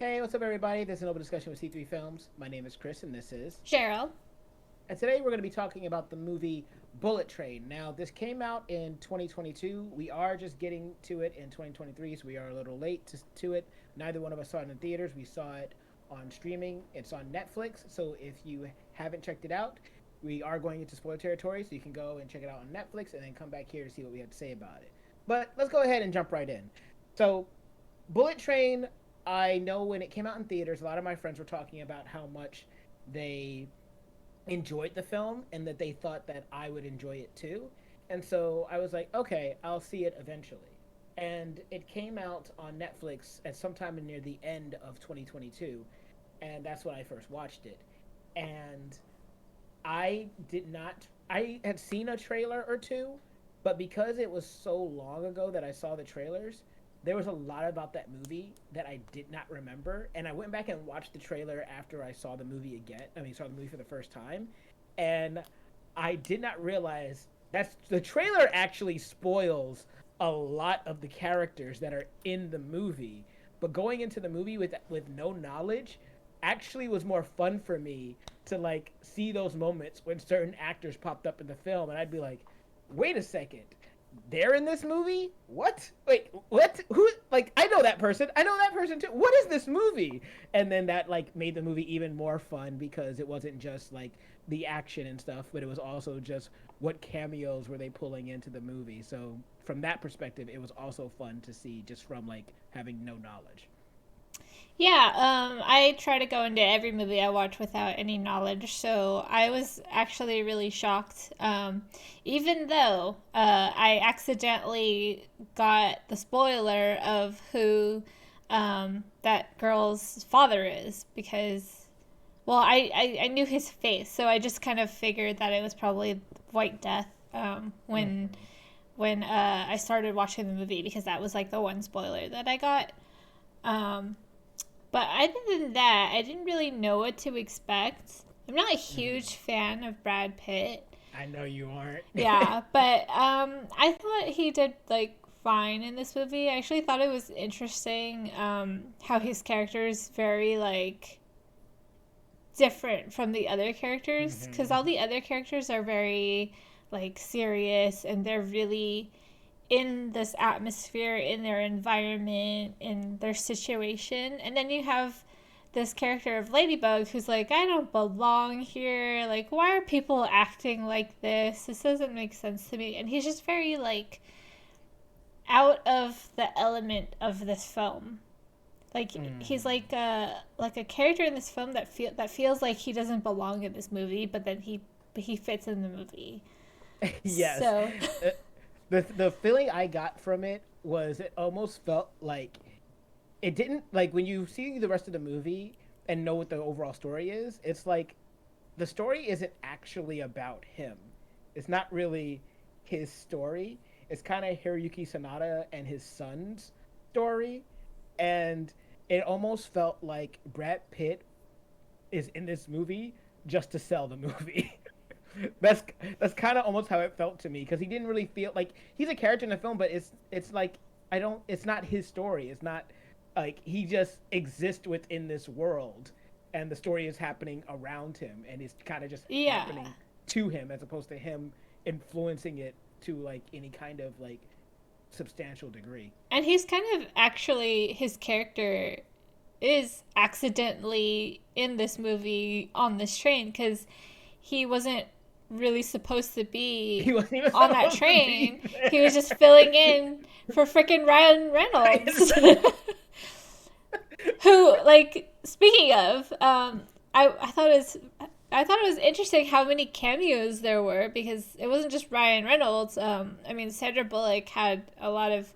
Hey, what's up, everybody? This is an open discussion with C3 Films. My name is Chris, and this is. Cheryl. And today we're going to be talking about the movie Bullet Train. Now, this came out in 2022. We are just getting to it in 2023, so we are a little late to it. Neither one of us saw it in theaters. We saw it on streaming. It's on Netflix, so if you haven't checked it out, we are going into spoiler territory, so you can go and check it out on Netflix and then come back here to see what we have to say about it. But let's go ahead and jump right in. So, Bullet Train, I know when it came out in theaters, a lot of my friends were talking about how much they enjoyed the film and that they thought that I would enjoy it too. And so I was like, okay, I'll see it eventually. And it came out on Netflix at sometime near the end of 2022. And that's when I first watched it. And I did not, I had seen a trailer or two, but because it was so long ago that I saw the trailers, there was a lot about that movie that I did not remember. And I went back and watched the trailer after I saw the movie again. Saw the movie for the first time. And I did not realize that the trailer actually spoils a lot of the characters that are in the movie. But going into the movie with no knowledge actually was more fun for me to like see those moments when certain actors popped up in the film, and I'd be like, wait a second, they're in this movie? What? Wait, what? Who? Like, I know that person. I know that person too. What is this movie? And then that like made the movie even more fun because it wasn't just like the action and stuff, but it was also just what cameos were they pulling into the movie. So from that perspective, it was also fun to see just from like having no knowledge. Yeah, I try to go into every movie I watch without any knowledge, so I was actually really shocked. Even though I accidentally got the spoiler of who that girl's father is, because, well, I knew his face, so I just kind of figured that it was probably White Death Mm-hmm. when I started watching the movie, because that was like the one spoiler that I got. Um, But other than that, I didn't really know what to expect. I'm not a Mm-hmm. huge fan of Brad Pitt. I know you aren't. Yeah, but I thought he did like fine in this movie. I actually thought it was interesting how his character is very like different from the other characters, because all Mm-hmm. the other characters are very like serious, and they're really in this atmosphere, in their environment, in their situation. And then you have this character of Ladybug who's like, I don't belong here. Like, why are people acting like this? This doesn't make sense to me. And he's just very like out of the element of this film. Like he's Mm. like a character in this film that feels like he doesn't belong in this movie, but he fits in the movie. Yes. So Uh, the feeling I got from it was it almost felt like it didn't like when you see the rest of the movie and know what the overall story is, it's like the story isn't actually about him. It's not really his story. It's kind of Hiroyuki Sanada and his son's story, and it almost felt like Brad Pitt is in this movie just to sell the movie. that's that's kind of almost how it felt to me because he didn't really feel like he's a character in the film, but it's like I don't. It's not his story. It's not like he just exists within this world, and the story is happening around him, and it's kind of just yeah. happening to him as opposed to him influencing it to like any kind of like substantial degree. And he's kind of actually, his character is accidentally in this movie on this train, because he wasn't really supposed to be He wasn't even on that supposed to be train. He was there. just filling in for freaking Ryan Reynolds. Who, like, speaking of, I thought it was interesting how many cameos there were, because it wasn't just Ryan Reynolds. I mean, Sandra Bullock had a lot of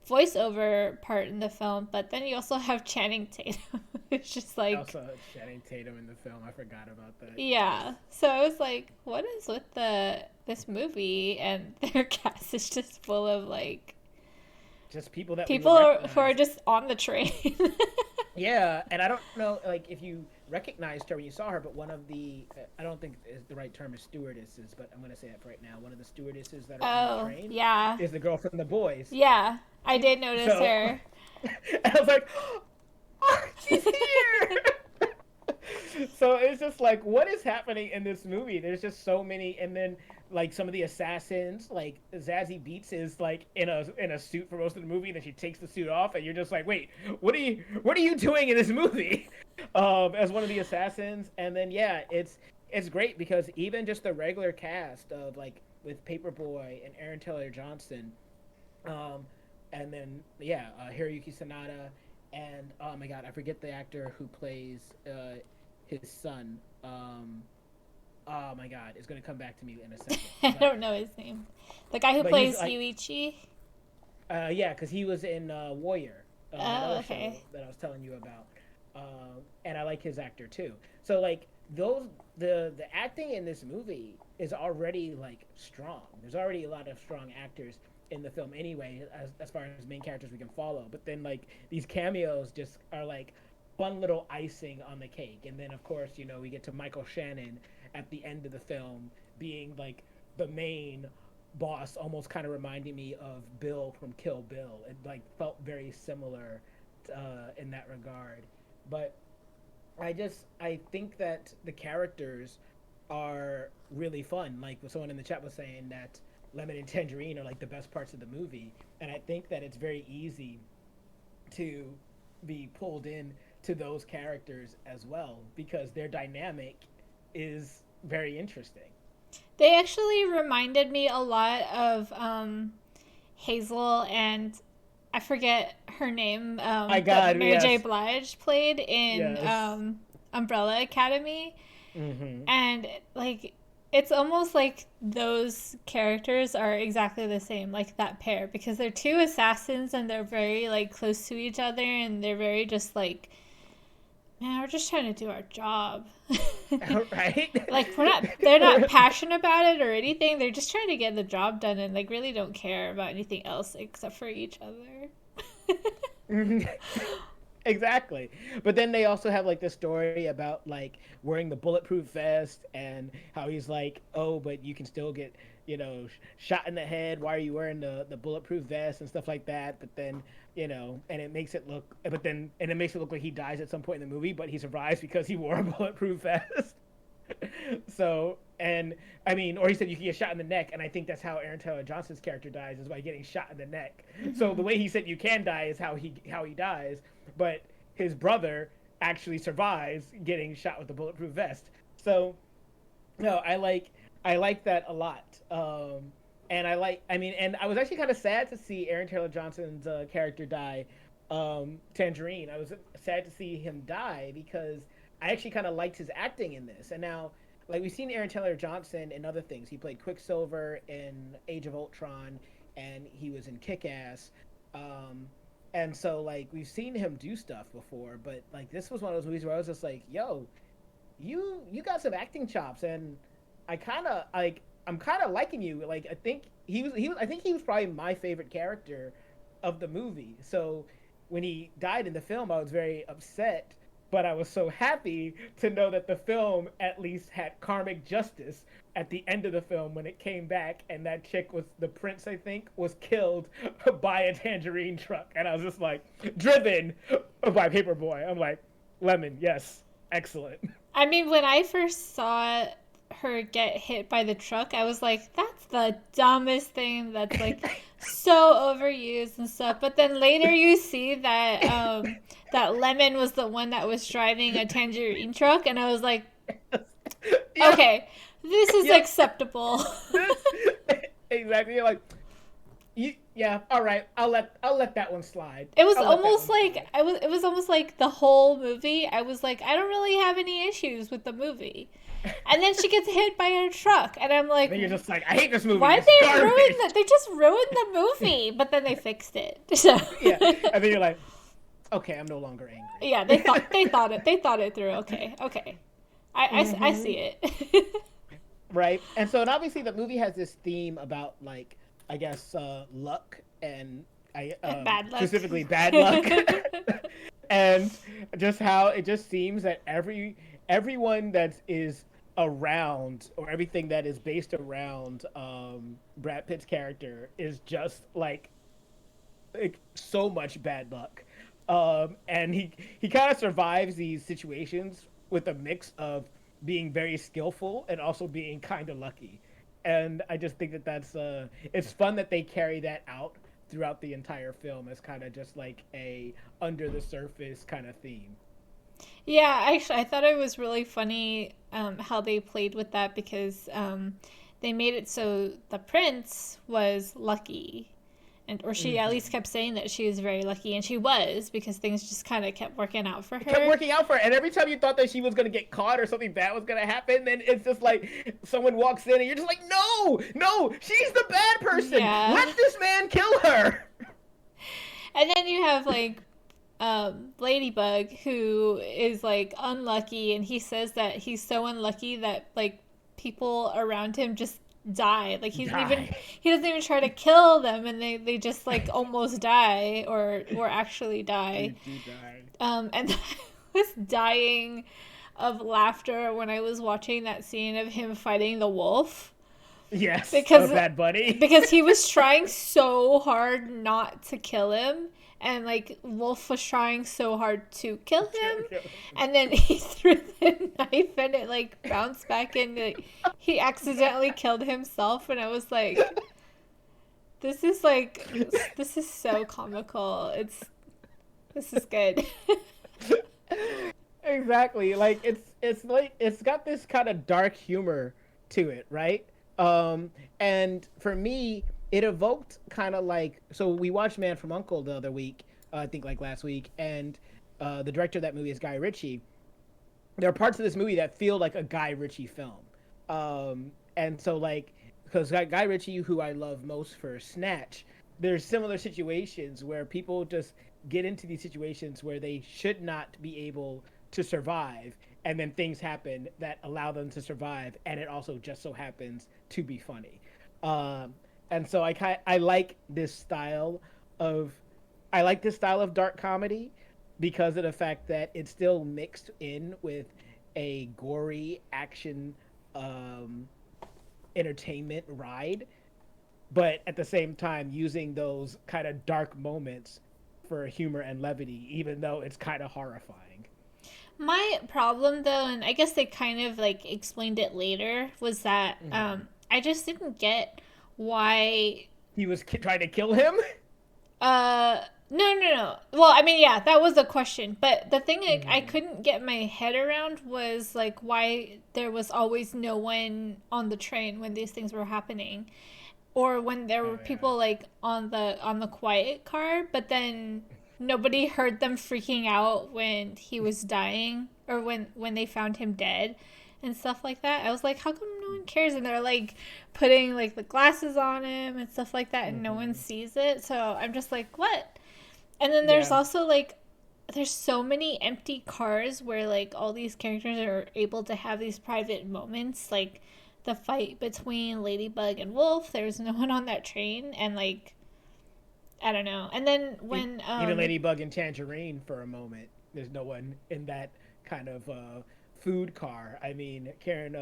voiceover part in the film, but then you also have Channing Tatum. It's just like, Also, Channing Tatum in the film. I forgot about that. Yes. yeah. So I was like, what is with this movie? And their cast is just full of like Just people that we would who are recognize. just on the train. Yeah, and I don't know, like if you recognized her when you saw her, but one of the I don't think is the right term is stewardesses, but I'm gonna say it right now. One of the stewardesses that are on the Oh, train yeah. is the girl from The Boys. Yeah. I did notice So her. I was like, So it's just like, what is happening in this movie? There's just so many, and then like some of the assassins, like Zazie Beetz is like in a suit for most of the movie, and then she takes the suit off, and you're just like, wait, what are you doing in this movie? As one of the assassins, and then yeah, it's great because even just the regular cast of like with Paperboy and Aaron Taylor Johnson, um, and then yeah, Hiroyuki Sanada, and oh my god, I forget the actor who plays his son. Oh my god, it's gonna come back to me in a second. I But don't know his name. The guy who he's plays like, Yuichi. yeah, because he was in Warrior, that Oh, other show okay. that I was telling you about, and I like his actor too. So like those the acting in this movie is already like strong. There's already a lot of strong actors in the film anyway, as far as main characters we can follow. But then like these cameos just are like fun little icing on the cake. And then of course we get to Michael Shannon at the end of the film being like the main boss, almost kind of reminding me of Bill from Kill Bill. It like felt very similar in that regard. But I think that the characters are really fun. Like someone in the chat was saying that Lemon and Tangerine are like the best parts of the movie, and I think that it's very easy to be pulled in to those characters as well because their dynamic is very interesting. They actually reminded me a lot of Hazel and I forget her name, My that God, Mary J. yes, Blige played in yes. Umbrella Academy. Mm-hmm. And, like, it's almost like those characters are exactly the same, like that pair, because they're two assassins and they're very, like, close to each other and they're very just like, man, we're just trying to do our job. Right. Like they're not passionate about it or anything. They're just trying to get the job done and like really don't care about anything else except for each other. Exactly. But then they also have like this story about like wearing the bulletproof vest and how he's like, oh, but you can still get, shot in the head. Why are you wearing the bulletproof vest and stuff like that? But then, and it makes it look, and it makes it look like he dies at some point in the movie, but he survives because he wore a bulletproof vest. So, and I mean, or he said you can get shot in the neck, and I think that's how Aaron Taylor Johnson's character dies is by getting shot in the neck. So the way he said you can die is how he dies, but his brother actually survives getting shot with the bulletproof vest. So no, I like that a lot. And I mean, and I was actually kind of sad to see Aaron Taylor Johnson's character die. Tangerine. I was sad to see him die because I actually kind of liked his acting in this. And now, like we've seen Aaron Taylor Johnson in other things. He played Quicksilver in Age of Ultron, and he was in Kick Ass. Um, and so like we've seen him do stuff before, but like this was one of those movies where I was just like, yo, you got some acting chops, and I'm kind of liking you. Like I think he was probably my favorite character of the movie. So when he died in the film, I was very upset, but I was so happy to know that the film at least had karmic justice at the end of the film when it came back and that chick was the prince, I think, was killed by a tangerine truck, and I was just like driven by Paperboy. I'm like, Lemon, yes, excellent. I mean, when I first saw her get hit by the truck, I was like, that's the dumbest thing that's like so overused and stuff. But then later you see that that Lemon was the one that was driving a tangerine truck and I was like, Yeah, okay, this is yep. acceptable. This exactly. You're like, yeah, all right. I'll let that one slide. It was I'll let that almost one like slide. it was almost like the whole movie. I was like, I don't really have any issues with the movie. And then she gets hit by a truck and I'm like, Then you're just like, I hate this movie. why did It's they ruin garbage. that? They just ruined the movie, but then they fixed it. So Yeah, and then you're like, okay, I'm no longer yeah, angry. they thought it through. Okay, okay, I Hmm. see it. Right, and obviously the movie has this theme about like I guess luck and I Bad luck. specifically bad luck, and just how it just seems that everyone that is around or everything that is based around Brad Pitt's character is just like so much bad luck. And he kind of survives these situations with a mix of being very skillful and also being kind of lucky. And I just think that that's it's fun that they carry that out throughout the entire film as kind of just like a under the surface kind of theme. Yeah, actually, I thought it was really funny how they played with that because they made it so the prince was lucky, and or she at least Mm-hmm. kept saying that she was very lucky, and she was because things just kind of kept working out for It kept her. working out for her, and every time you thought that she was gonna get caught or something bad was gonna happen, then it's just like someone walks in and you're just like, no, no, she's the bad person. Yeah, Let this man kill her. and then you have like Ladybug who is like unlucky, and he says that he's so unlucky that like people around him just die. Like Die. he doesn't even try to kill them, and they just like almost die or actually They die. do die. And I was dying of laughter when I was watching that scene of him fighting the wolf Yes, a because bad buddy. because he was trying so hard not to kill him, and like Wolf was trying so hard to kill him, and then he threw the knife and it like bounced back and like, he accidentally killed himself, and I was like this is so comical. This is good. Exactly. Like it's like it's got this kind of dark humor to it, right? And for me, it evoked kind of like so we watched Man from Uncle the other week, I think like last week, and the director of that movie is Guy Ritchie. There are parts of this movie that feel like a Guy Ritchie film, and so like because Guy Ritchie, who I love most for Snatch, there's similar situations where people just get into these situations where they should not be able to survive, and then things happen that allow them to survive, and it also just so happens to be funny. Um, and so I like this style of dark comedy because of the fact that it's still mixed in with a gory action um, entertainment ride, but at the same time using those kind of dark moments for humor and levity, even though it's kind of horrifying. My problem though, and I guess they kind of like explained it later, was that Mm-hmm. I just didn't get why. He was trying to kill him. No, no, no. Well, I mean, yeah, that was a question. But the thing I Mm-hmm. couldn't get my head around was like why there was always no one on the train when these things were happening, or when there were Oh yeah. people like on the quiet car, but then nobody heard them freaking out when he was dying or when they found him dead and stuff like that. I was like, how come no one cares? And they're like putting like the glasses on him and stuff like that, and no one Mm-hmm. sees it. So I'm just like, what? And then there's Yeah. also like there's so many empty cars where like all these characters are able to have these private moments, like the fight between Ladybug and Wolf. There's no one on that train, and like I don't know. And then when Even Ladybug and Tangerine for a moment. There's no one in that kind of food car. I mean, Karen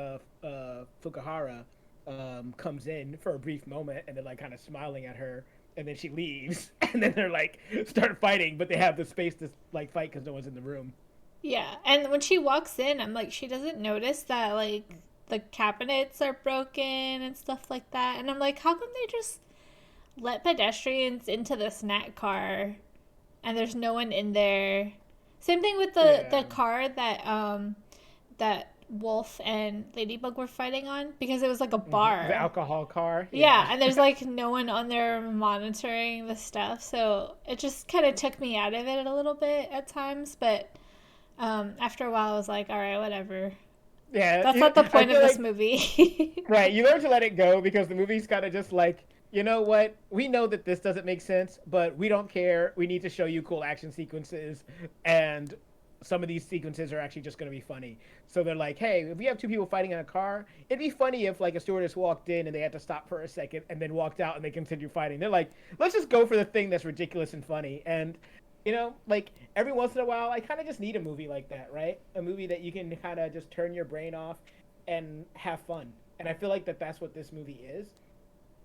Fukuhara comes in for a brief moment and they're like kind of smiling at her, and then she leaves, and then they're like start fighting, but they have the space to like fight because no one's in the room. yeah, and when she walks in, I'm like she doesn't notice that like the cabinets are broken and stuff like that. And I'm like, how come they just let pedestrians into the snack car and there's no one in there? Same thing with the Yeah. car that Wolf and Ladybug were fighting on because it was like a Mm-hmm. The bar. alcohol car. Yeah, Yeah. and there's like no one on there monitoring the stuff, so it just kind of took me out of it a little bit at times. But after a while, I was like, all right, whatever. Yeah. That's not the I point of feel this like movie. right. You learn to let it go because the movie's kind of just like, you know what? We know that this doesn't make sense, but we don't care. We need to show you cool action sequences, and some of these sequences are actually just going to be funny. So they're like, hey, if we have two people fighting in a car, it'd be funny if like a stewardess walked in and they had to stop for a second and then walked out and they continued fighting. They're like, let's just go for the thing that's ridiculous and funny. And like every once in a while, I kind of just need a movie like that, right? A movie that you can kind of just turn your brain off and have fun. And I feel like that's what this movie is.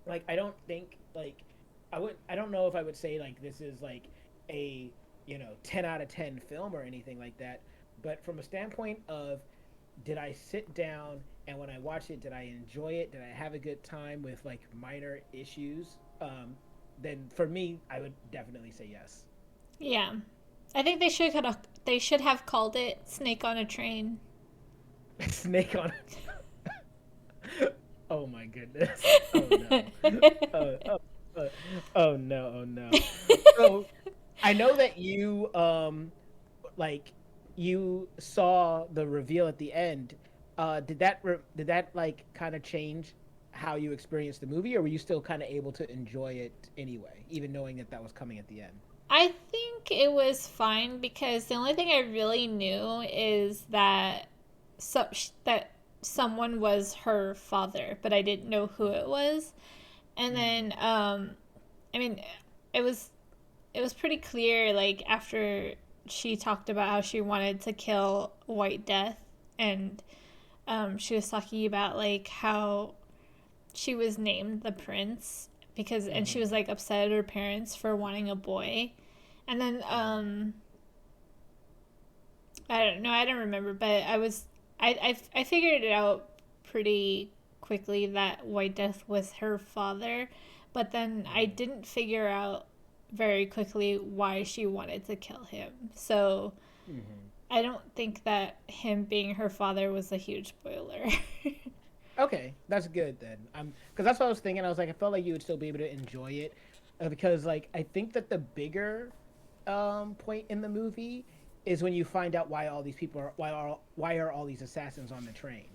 Like I don't think like I don't know if I would say like this is like a 10 out of 10 film or anything like that, But from a standpoint of, did I sit down and when I watched it, did I enjoy it? Did I have a good time with like minor issues? Then for me, I would definitely say yes. Yeah. I think they should have called it Snake on a Train. Snake on. Oh my goodness. Oh no. Oh, oh, oh, oh no. Oh no. So I know that you like you saw the reveal at the end. Did that like kind of change how you experienced the movie, or were you still kind of able to enjoy it anyway, even knowing that that was coming at the end? I think it was fine because the only thing I really knew is that someone was her father, but I didn't know who it was. And Mm-hmm. then I mean, it was it was pretty clear like after she talked about how she wanted to kill White Death, and she was talking about like how she was named the prince because and she Mm-hmm. was like upset at her parents for wanting a boy. And then I don't know, I don't remember, but I figured it out pretty quickly that White Death was her father, but then I Mm-hmm. didn't figure out very quickly why she wanted to kill him. So Mm-hmm. I don't think that him being her father was a huge spoiler. Okay, that's good then. Because that's what I was thinking. I was like, I felt like you would still be able to enjoy it, because like I think that the bigger point in the movie is when you find out why all these people are why are all these assassins on the train,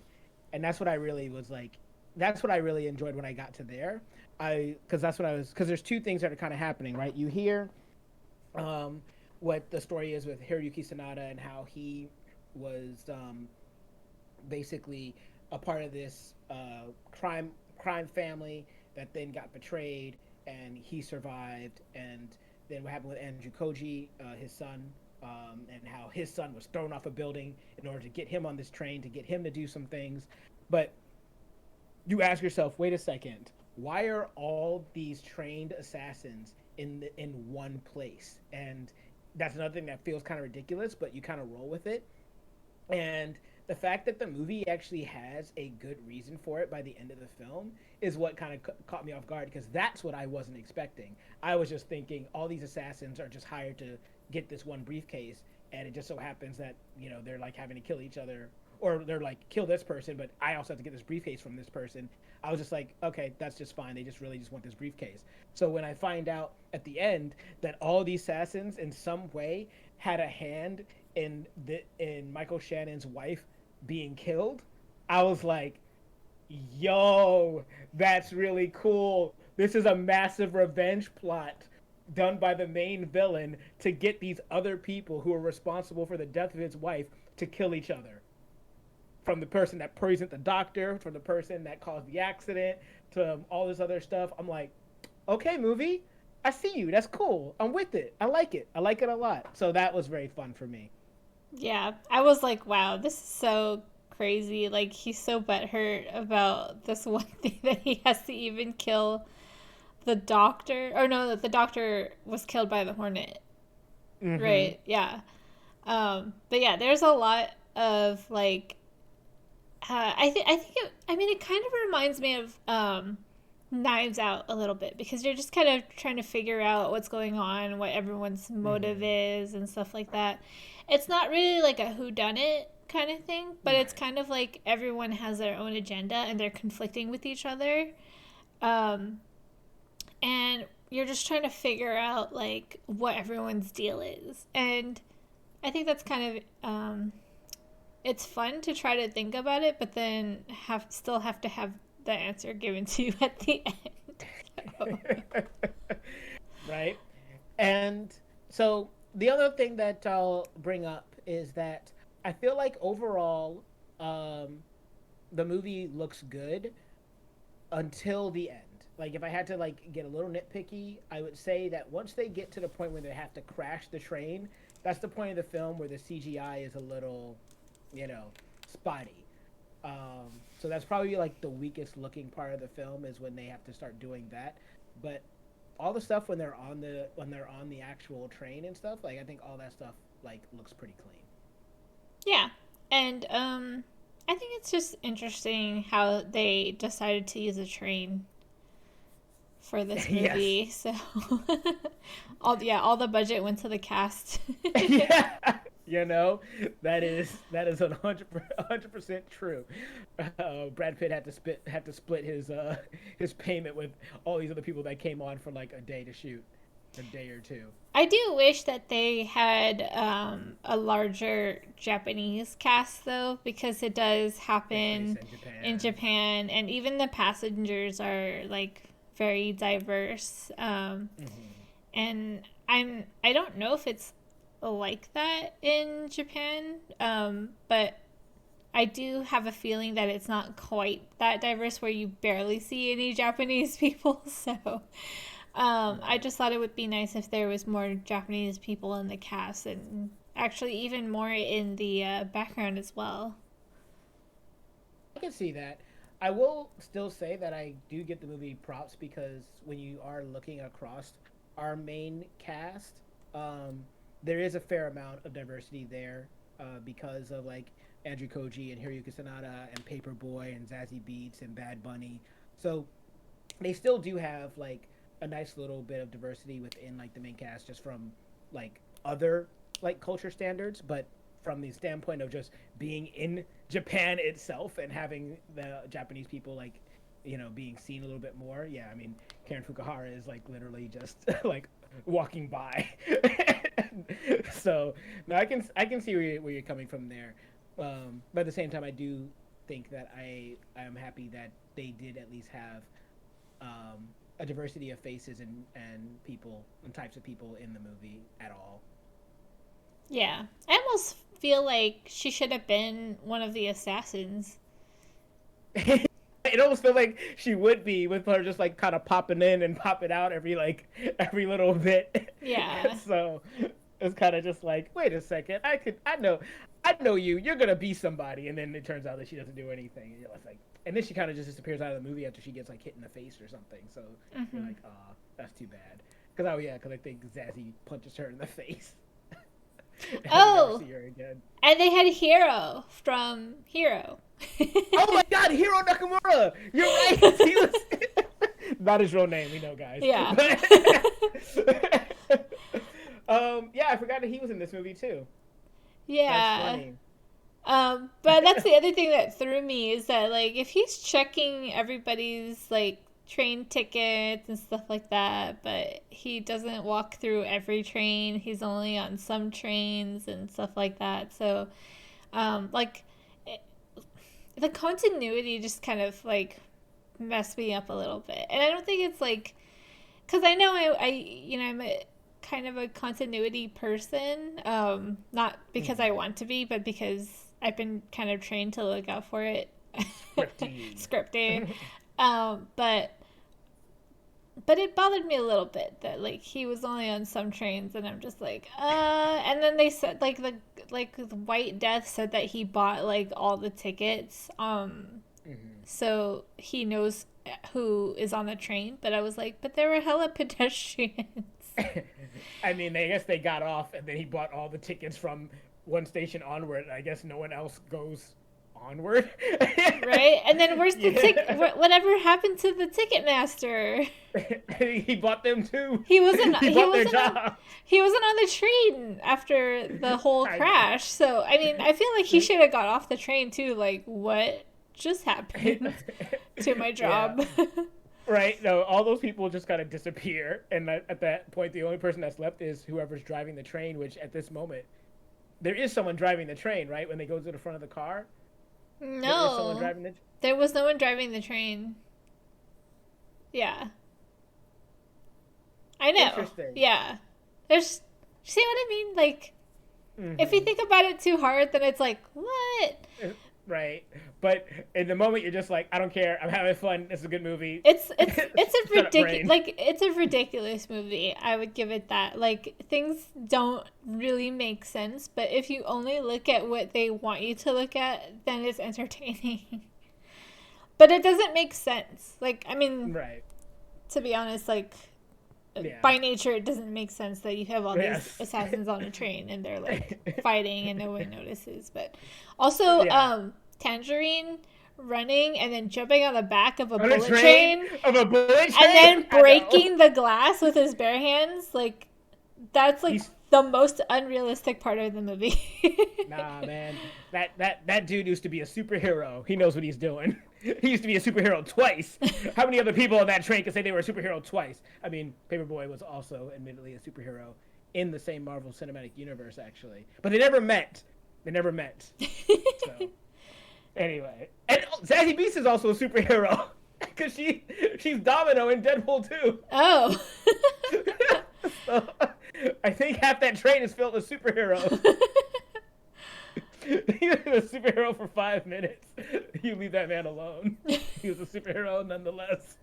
and that's what I really was like. That's what I really enjoyed when I got to there. I because that's what I was because there's two things that are kind of happening, right? You hear um, what the story is with Hiroyuki Sanada and how he was basically a part of this crime family that then got betrayed, and he survived. And then what happened with Andrew Koji, his son, and how his son was thrown off a building in order to get him on this train to get him to do some things. But you ask yourself, wait a second, why are all these trained assassins in one place? And that's another thing that feels kind of ridiculous, but you kind of roll with it. And the fact that the movie actually has a good reason for it by the end of the film is what kind of caught me off guard, because that's what I wasn't expecting. I was just thinking all these assassins are just hired to get this one briefcase, and it just so happens that they're like having to kill each other, or they're like kill this person, but I also have to get this briefcase from this person. I was just like, okay, that's just fine. They just really just want this briefcase. So when I find out at the end that all these assassins in some way had a hand in Michael Shannon's wife being killed, I was like, yo, that's really cool. This is a massive revenge plot done by the main villain to get these other people who are responsible for the death of his wife to kill each other. From the person that poisoned the doctor, from the person that caused the accident, to all this other stuff. I'm like, okay, movie, I see you. That's cool. I'm with it. I like it. I like it a lot. So that was very fun for me. Yeah, I was like, wow, this is so crazy. Like, he's so butthurt about this one thing that he has to even kill the doctor. Or no, the doctor was killed by the hornet. Mm-hmm. Right, yeah. But yeah, there's a lot of like, I mean, it kind of reminds me of Knives Out a little bit because you're just kind of trying to figure out what's going on, what everyone's motive Mm-hmm. is, and stuff like that. It's not really like a whodunit kind of thing, but it's Right. kind of like everyone has their own agenda and they're conflicting with each other. Um, and you're just trying to figure out like what everyone's deal is. And I think that's kind of it's fun to try to think about it, but then have to have the answer given to you at the end. So. Right. And so the other thing that I'll bring up is that I feel like overall, um, the movie looks good until the end. Like if I had to like get a little nitpicky, I would say that once they get to the point where they have to crash the train, that's the point of the film where the CGI is a little, you know, spotty. So that's probably like the weakest looking part of the film is when they have to start doing that. But all the stuff when they're on the actual train and stuff, like I think all that stuff like looks pretty clean. Yeah. And I think it's just interesting how they decided to use a train for this Yes. movie. So all the budget went to the cast. Yeah. You know, that is 100% true. Brad Pitt had to split his payment with all these other people that came on for like a day to shoot, a day or two. I do wish that they had a larger Japanese cast though, because it does Takes place happen in in Japan. Japan, and even the passengers are like very diverse. Hmm. And I don't know if it's like that in Japan, but I do have a feeling that it's not quite that diverse where you barely see any Japanese people. So I Right. just thought it would be nice if there was more Japanese people in the cast, and actually even more in the background as well. I can see that. I will still say that I do get the movie props because when you are looking across our main cast, um, there is a fair amount of diversity there because of like Andrew Koji and Hiroyuki Sanada and Paperboy and Zazie Beetz and Bad Bunny. So they still do have like a nice little bit of diversity within like the main cast just from like other like culture standards, but from the standpoint of just being in Japan itself and having the Japanese people like being seen a little bit more. Yeah, I mean Karen Fukuhara is like literally just like walking by. So no, I can see where you're coming from there. But at the same time, I do think that I am happy that they did at least have a diversity of faces and people and types of people in the movie at all. Yeah, I almost feel like she should have been one of the assassins. It almost felt like she would be with her just like kind of popping in and popping out every little bit. Yeah. So it's kind of just like, wait a second, I know you. You're gonna be somebody, and then it turns out that she doesn't do anything. And you're like, and then she kind of just disappears out of the movie after she gets like hit in the face or something. So you're Hmm. like, ah, that's too bad. Because because I think Zazie punches her in the face, and we never Oh, see her again. and they had Hero from Hero. Oh my God, Hiro Nakamura! You're right. He was not his real name, we know, guys. Yeah. But yeah, I forgot that he was in this movie too. That's Yeah. funny. But that's the other thing that threw me is that like if he's checking everybody's like train tickets and stuff like that, but he doesn't walk through every train. He's only on some trains and stuff like that. So, like it, the continuity just kind of like messed me up a little bit. And I don't think it's like because I know I'm a kind of a continuity person. Not because I Mm. want to be, but because I've been kind of trained to look out for it. Scripty. Scripting. But it bothered me a little bit that like he was only on some trains, and I'm just like, and then they said the White Death said that he bought like all the tickets, Hmm. so he knows who is on the train. But I was like, but there were hella pedestrians. I mean, I guess they got off, and then he bought all the tickets from one station onward. I guess no one else goes onward. Right? And then where's the ticket? Yeah. Whatever happened to the ticket master? He bought them too. He wasn't. He He bought their wasn't on. job. He wasn't on the train after the whole I know. crash. So I mean, I feel like he should have got off the train too. Like, what just happened to my Yeah. job? Right. No, all those people just kind of disappear, and at that point, the only person that's left is whoever's driving the train. Which at this moment, there is someone driving the train. Right when they go to the front of the car, there is someone No, driving the. there was no one driving the train. Yeah, I know. Interesting. Yeah, there's. See what I mean? Like, if you Hmm. think about it too hard, then it's like, what? Right. But in the moment, you're just like, I don't care. I'm having fun. It's a good movie. It's a Shut up, ridiculous brain. it's a ridiculous movie. I would give it that. Like things don't really make sense, but if you only look at what they want you to look at, then it's entertaining. But it doesn't make sense. Like I mean, Right. to be honest, like Yeah. by nature it doesn't make sense that you have all these Yes. assassins on a train and they're like fighting and no one notices. But also, Yeah. Tangerine running and then jumping on the back of a On a bullet train train of a bullet and train. then I know. breaking the glass with his bare hands, like that's like He's the most unrealistic part of the movie. Nah, man. That dude used to be a superhero. He knows what he's doing. He used to be a superhero twice. How many other people on that train could say they were a superhero twice? I mean, Paperboy was also admittedly a superhero in the same Marvel Cinematic Universe, actually, but they never met. They never met. So anyway, and Zazie Beetz is also a superhero because she's Domino in Deadpool 2. Oh. So, I think half that train is filled with superheroes. He was a superhero for 5 minutes. You leave that man alone. He was a superhero nonetheless.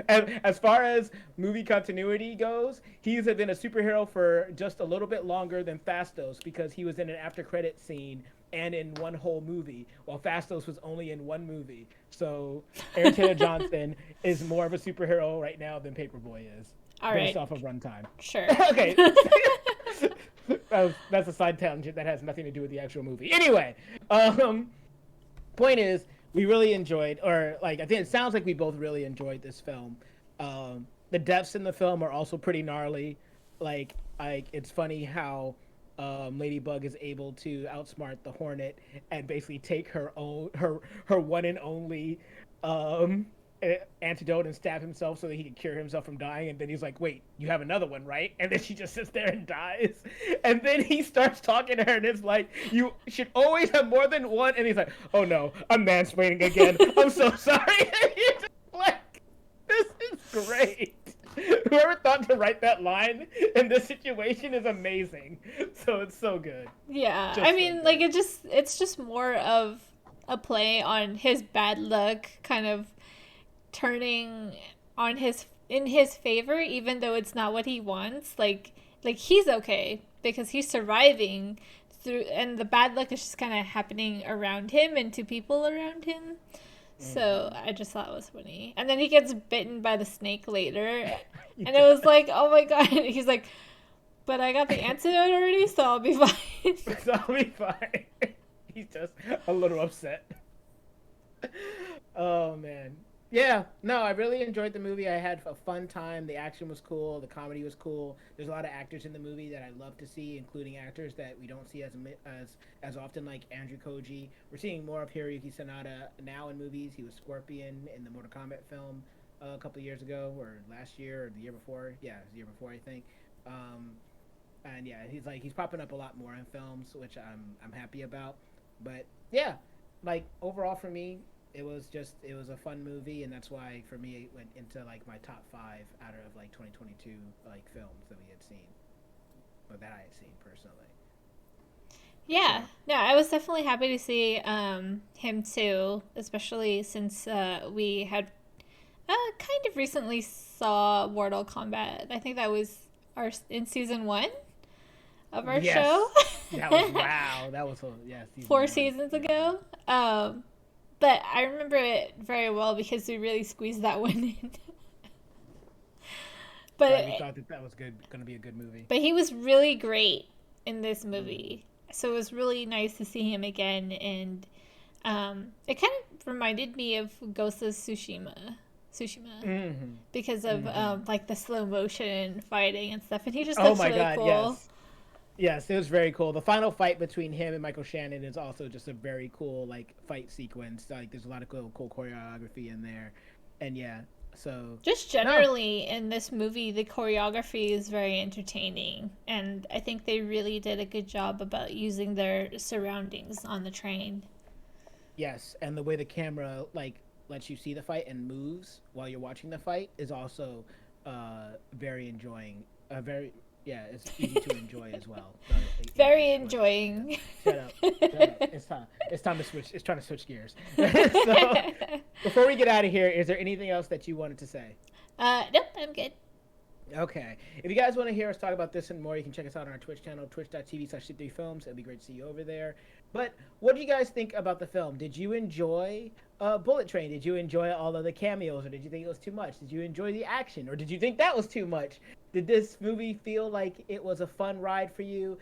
And as far as movie continuity goes, he's been a superhero for just a little bit longer than Fastos because he was in an after credit scene and in one whole movie, while Fastos was only in one movie. So Aaron Taylor Johnson is more of a superhero right now than Paperboy is, All based right. off of runtime. Sure. Okay. That's a side tangent that has nothing to do with the actual movie. Anyway, point is, we really enjoyed, or like I think it sounds like we both really enjoyed this film. The deaths in the film are also pretty gnarly. Like it's funny how Ladybug is able to outsmart the Hornet and basically take her one and only antidote and stab himself so that he can cure himself from dying. And then he's like, wait, you have another one, right? And then she just sits there and dies. And then he starts talking to her and it's like, you should always have more than one. And he's like, oh no, I'm mansplaining again. I'm so sorry. And you're just like, this is great. Whoever thought to write that line in this situation is amazing. So it's so good. Yeah. Just I so mean, good. like it's just more of a play on his bad luck kind of turning on his in his favor even though it's not what he wants. Like he's okay because he's surviving through and the bad luck is just kind of happening around him and to people around him. So I just thought it was funny. And then he gets bitten by the snake later. And it was like, oh my god. He's like, but I got the antidote already, so I'll be fine. So I'll be fine. He's just a little upset. Oh man. Yeah, no, I really enjoyed the movie. I had a fun time. The action was cool. The comedy was cool. There's a lot of actors in the movie that I love to see, including actors that we don't see as often, like Andrew Koji. We're seeing more of Hiroyuki Sanada now in movies. He was Scorpion in the Mortal Kombat film a couple of years ago, or last year, or the year before. Yeah, it was the year before, I think. And yeah, he's popping up a lot more in films, which I'm happy about. But yeah, like overall for me, it was a fun movie, and that's why for me it went into like my top 5 out of like 2022 like films that we had seen, or that I had seen personally. Yeah, So, no, I was definitely happy to see him too, especially since we had kind of recently saw Mortal Kombat. I think that was in season 1 of our yes, show. that was wow. That was yeah. Season 4 1. seasons Yeah. ago. But I remember it very well because we really squeezed that one in. but Right, we thought that was going to be a good movie. but he was really great in this movie. So it was really nice to see him again, and it kind of reminded me of Ghost of Tsushima. Mm-hmm. Because of like the slow motion fighting and stuff, and he just Oh looks my really god, cool. yes. Yes, it was very cool. The final fight between him and Michael Shannon is also just a very cool like fight sequence. Like there's a lot of cool choreography in there. And yeah, so Just generally in this movie, the choreography is very entertaining, and I think they really did a good job about using their surroundings on the train. yes, and the way the camera like lets you see the fight and moves while you're watching the fight is also very enjoying. Very yeah, it's easy to enjoy as well. So, Very enjoying. Shut up. It's time. It's time to switch. It's trying to switch gears. So, before we get out of here, is there anything else that you wanted to say? Nope, I'm good. Okay. If you guys want to hear us talk about this and more, you can check us out on our Twitch channel, twitch.tv/3films. It'll be great to see you over there. But what do you guys think about the film? Did you enjoy Bullet Train? Did you enjoy all of the cameos, or did you think it was too much? Did you enjoy the action, or did you think that was too much? Did this movie feel like it was a fun ride for you?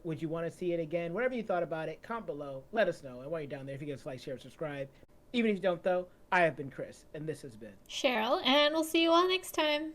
Would you want to see it again? Whatever you thought about it, comment below. Let us know. And while you're down there, if you give us a like, share, subscribe. Even if you don't, though, I have been Chris, and this has been Cheryl, and we'll see you all next time.